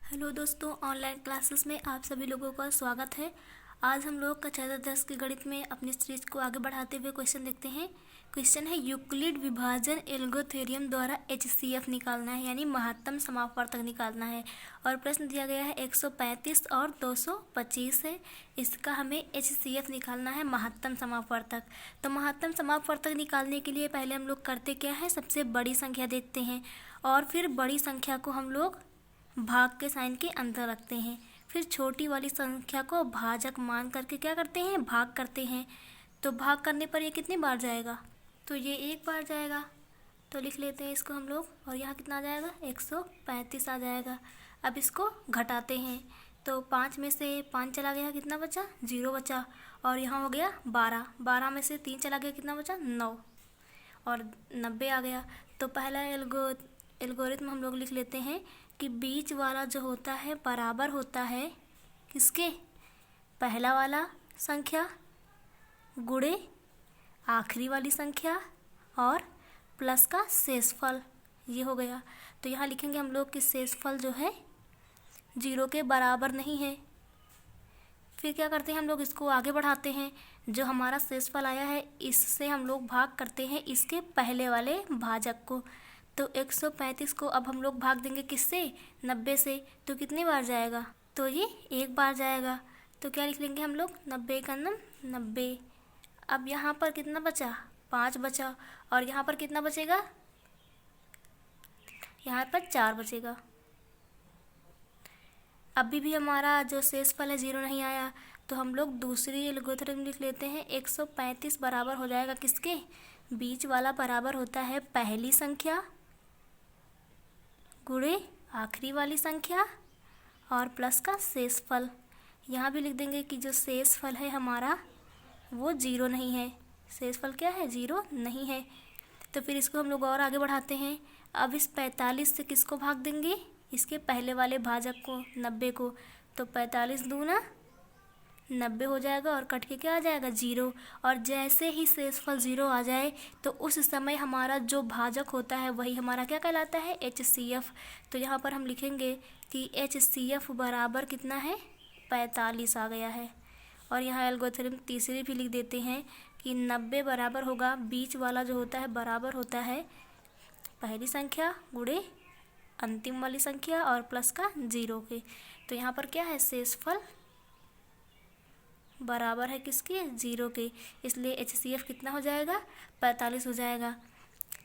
Hello दोस्तों, online classes में आप सभी लोगों का स्वागत है। आज हम लोग कक्षा 10 के गणित में अपनी सीरीज को आगे बढ़ाते हुए क्वेश्चन देखते हैं। क्वेश्चन है यूक्लिड विभाजन एल्गोथेरियम द्वारा एचसीएफ निकालना है, यानी महत्तम समापवर्तक निकालना है। और प्रश्न दिया गया है 135 और 225 है। इसका हमें एचसीएफ निकालना है, महत्तम समापवर्तक। तो महत्तम समापवर्तक निकालने के लिए पहले हम लोग करते क्या है, सबसे बड़ी संख्या देखते हैं और फिर बड़ी संख्या को हम लोग भाग के साइन के अंदर रखते हैं। फिर छोटी वाली संख्या को भाजक मान करके क्या करते हैं, भाग करते हैं। तो भाग करने पर ये कितनी बार जाएगा, तो ये एक बार जाएगा। तो लिख लेते हैं इसको हम लोग, और यहाँ कितना आ जाएगा, 135 आ जाएगा। अब इसको घटाते हैं, तो 5 में से 5 चला गया, कितना बचा, 0 बचा। और यहाँ हो गया 12, 12 में से 3 चला गया, कितना बचा, 9 और 90 आ गया। तो पहला एल्गोरिथम हम लोग लिख लेते हैं कि बीच वाला जो होता है बराबर होता है किसके, पहला वाला संख्या गुणे आखिरी वाली संख्या और प्लस का शेषफल, ये हो गया। तो यहाँ लिखेंगे हम लोग कि शेषफल जो है 0 के बराबर नहीं है। फिर क्या करते हैं हम लोग, इसको आगे बढ़ाते हैं। जो हमारा शेषफल आया है इससे हम लोग भाग करते हैं इसके पहले वाले भाजक को। तो 135 को अब हम लोग भाग देंगे किससे, 90 से। तो कितनी बार जाएगा, तो ये एक बार जाएगा। तो क्या लिख लेंगे हम लोग, 90 का 90। अब यहाँ पर कितना बचा, 5 बचा। और यहाँ पर कितना बचेगा, यहाँ पर 4 बचेगा। अभी भी हमारा जो शेषफल है 0 नहीं आया। तो हम लोग दूसरी एल्गोरिथम लिख लेते हैं। 135 बराबर हो जाएगा किसके, बीच वाला बराबर होता है पहली संख्या गुणे आखिरी वाली संख्या और प्लस का शेषफल। यहाँ भी लिख देंगे कि जो शेषफल है हमारा वो 0 नहीं है। शेषफल क्या है, 0 नहीं है। तो फिर इसको हम लोग और आगे बढ़ाते हैं। अब इस 45 से किसको भाग देंगे, इसके पहले वाले भाजक को, 90 को। तो 45 दूना 90 हो जाएगा और कट के क्या आ जाएगा, 0। और जैसे ही शेषफल 0 आ जाए तो उस समय हमारा जो भाजक होता है वही हमारा क्या कहलाता है, एचसीएफ। तो यहाँ पर हम लिखेंगे कि एचसीएफ बराबर कितना है, 45 आ गया है। और यहाँ एल्गोरिथम तीसरी भी लिख देते हैं कि 90 बराबर होगा, बीच वाला जो होता है बराबर होता है पहली संख्या गुणे अंतिम वाली संख्या और प्लस का 0 के। तो यहाँ पर क्या है, शेषफल बराबर है किसके, 0 के। इसलिए एचसीएफ कितना हो जाएगा, 45 हो जाएगा।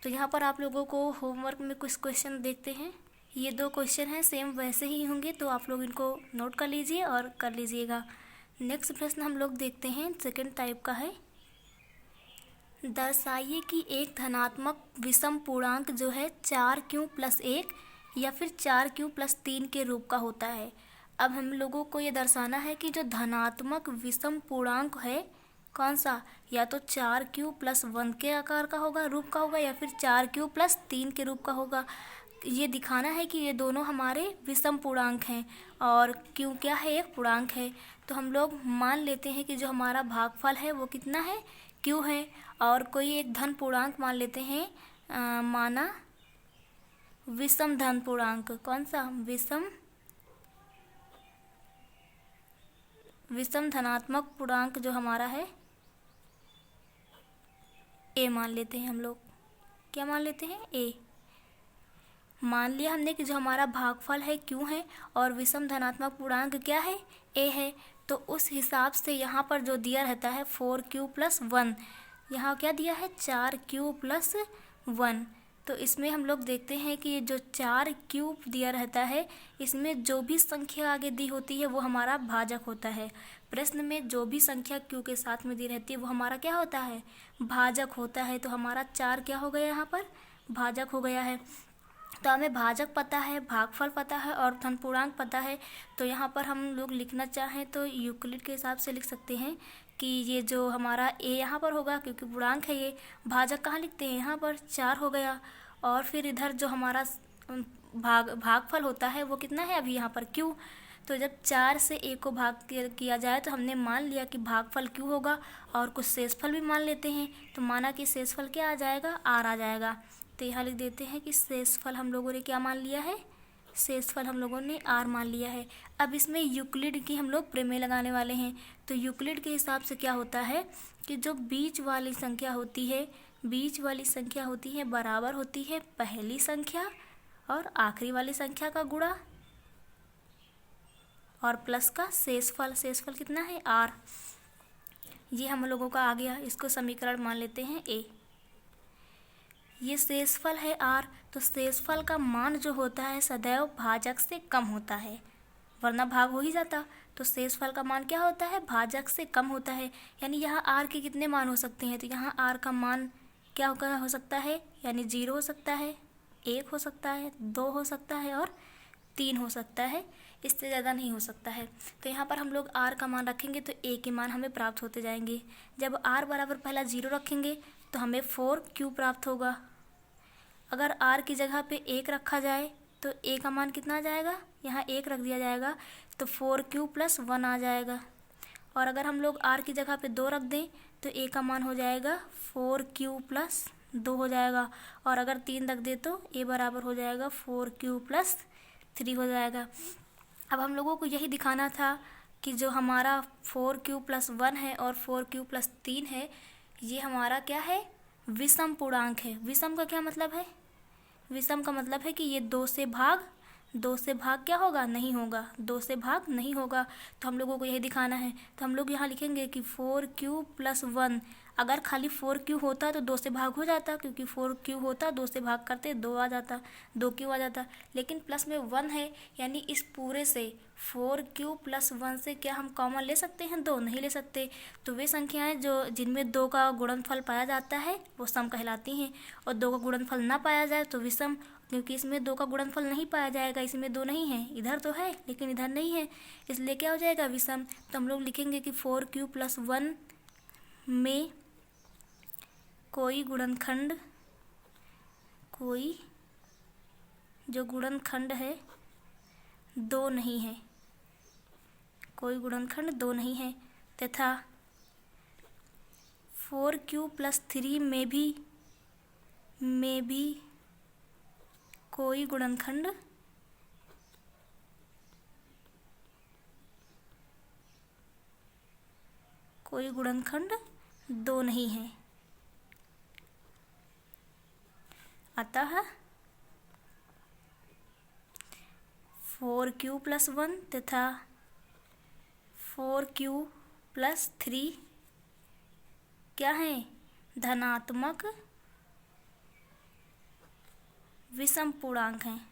तो यहाँ पर आप लोगों को होमवर्क में कुछ क्वेश्चन देखते हैं। ये 2 क्वेश्चन हैं, सेम वैसे ही होंगे, तो आप लोग इनको नोट कर लीजिए और कर लीजिएगा। नेक्स्ट प्रश्न हम लोग देखते हैं, सेकंड टाइप का है। दर्शाइए कि एक धनात्मक विषम पूर्णांक जो है 4q+1 या फिर 4q+3 के रूप का होता है। अब हम लोगों को ये दर्शाना है कि जो धनात्मक विषम पूर्णांक है कौन सा, या तो 4q+1 के आकार का होगा, रूप का होगा, या फिर 4q+3 के रूप का होगा। ये दिखाना है कि ये दोनों हमारे विषम पूर्णांक हैं और q क्या है, एक पूर्णांक है। तो हम लोग मान लेते हैं कि जो हमारा भागफल है वो कितना है, q है। और कोई एक धन पूर्णांक मान लेते हैं, माना विषम धन पूर्णांक, कौन सा, विषम धनात्मक पूर्णांक जो हमारा है a मान लेते हैं हम लोग। क्या मान लेते हैं, a। मान लिया हमने कि जो हमारा भागफल है q है और विषम धनात्मक पूर्णांक क्या है, a है। तो उस हिसाब से यहाँ पर जो दिया रहता है 4q+1, यहाँ क्या दिया है, 4q+1। तो इसमें हम लोग देखते हैं कि जो 4q दिया रहता है इसमें जो भी संख्या आगे दी होती है वो हमारा भाजक होता है। प्रश्न में जो भी संख्या q के साथ में दी रहती है वो हमारा क्या होता है, भाजक होता है। तो हमारा 4 क्या हो गया, यहाँ पर भाजक हो गया है। तो हमें भाजक पता है, भागफल पता है और धन पूर्णांक पता है। तो यहाँ पर हम लोग लिखना चाहें तो यूक्लिड के हिसाब से लिख सकते हैं कि ये जो हमारा a यहाँ पर होगा क्योंकि पूर्णांक है ये। भाजक कहाँ लिखते हैं, यहाँ पर 4 हो गया। और फिर इधर जो हमारा भागफल होता है वो कितना है, अभी यहाँ पर q। तो जब 4 से a को भाग किया जाए तो हमने मान लिया कि भागफल q होगा और कुछ शेषफल भी मान लेते हैं। तो माना कि शेषफल क्या आ जाएगा, r आ जाएगा। तो यहाँ लिख देते हैं कि शेषफल हम लोगों ने क्या मान लिया है, शेषफल हम लोगों ने r मान लिया है। अब इसमें यूक्लिड की हम लोग प्रमेय लगाने वाले हैं। तो यूक्लिड के हिसाब से क्या होता है कि जो बीच वाली संख्या होती है बराबर होती है पहली संख्या और आखिरी वाली संख्या का गुणा और प्लस का शेषफल। शेषफल कितना है r। ये हम लोगों का आ गया, इसको समीकरण मान लेते हैं a। ये शेषफल है r, तो शेषफल का मान जो होता है सदैव भाजक से कम होता है, वरना भाग हो ही जाता। तो शेषफल का मान क्या होता है, भाजक से कम होता है। यानी यहाँ r के कितने मान हो सकते हैं, तो यहाँ r का मान क्या हो सकता है, यानी 0 हो सकता है, 1 हो सकता है, 2 हो सकता है और 3 हो सकता है, इससे ज़्यादा नहीं हो सकता है। तो यहाँ पर हम लोग r का मान रखेंगे तो a के मान हमें प्राप्त होते जाएंगे। जब r बराबर पहला 0 रखेंगे तो हमें 4q प्राप्त होगा। अगर r की जगह पे 1 रखा जाए तो a का मान कितना आ जाएगा, यहाँ 1 रख दिया जाएगा तो 4q + 1 आ जाएगा। और अगर हम लोग r की जगह पे 2 रख दें तो a का मान हो जाएगा 4q + 2 हो जाएगा। और अगर 3 रख दे तो a बराबर हो जाएगा 4q + 3 हो जाएगा। अब हम लोगों को यही दिखाना था कि जो हमारा 4q + 1 है और 4q + 3 है, ये हमारा क्या है, विषम पूर्णांक है। विषम का क्या मतलब है, विषम का मतलब है कि ये 2 से भाग क्या होगा, नहीं होगा, 2 से भाग नहीं होगा। तो हम लोगों को यही दिखाना है। तो हम लोग यहाँ लिखेंगे कि 4q + 1, अगर खाली 4q होता तो 2 से भाग हो जाता, क्योंकि 4q होता 2 से भाग करते 2 आ जाता, 2q आ जाता। लेकिन प्लस में 1 है, यानी इस पूरे से 4q + 1 से क्या हम कॉमन ले सकते हैं, 2 नहीं ले सकते। तो वे संख्याएं जो जिनमें 2 का गुणनफल पाया जाता है वो सम कहलाती हैं, और 2 का गुणनफल ना पाया जाए तो विषम, क्योंकि इसमें 2 का गुणनफल नहीं पाया जाएगा, इसमें 2 नहीं है, इधर तो है लेकिन इधर नहीं है, इसलिए क्या हो जाएगा, विषम। तो हम लोग लिखेंगे कि 4q + 1 में कोई जो गुणनखंड है 2 नहीं है, कोई गुणनखंड 2 नहीं है, तथा 4q + 3 में भी कोई गुणनखंड दो नहीं है। अतः 4q + 1 तथा 4q + 3 क्या है, धनात्मक विषम पूर्णांक हैं।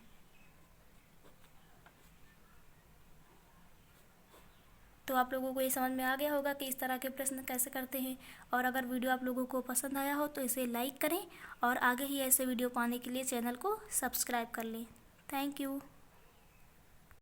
तो आप लोगों को ये समझ में आ गया होगा कि इस तरह के प्रश्न कैसे करते हैं। और अगर वीडियो आप लोगों को पसंद आया हो तो इसे लाइक करें और आगे ही ऐसे वीडियो पाने के लिए चैनल को सब्सक्राइब कर लें। Thank you.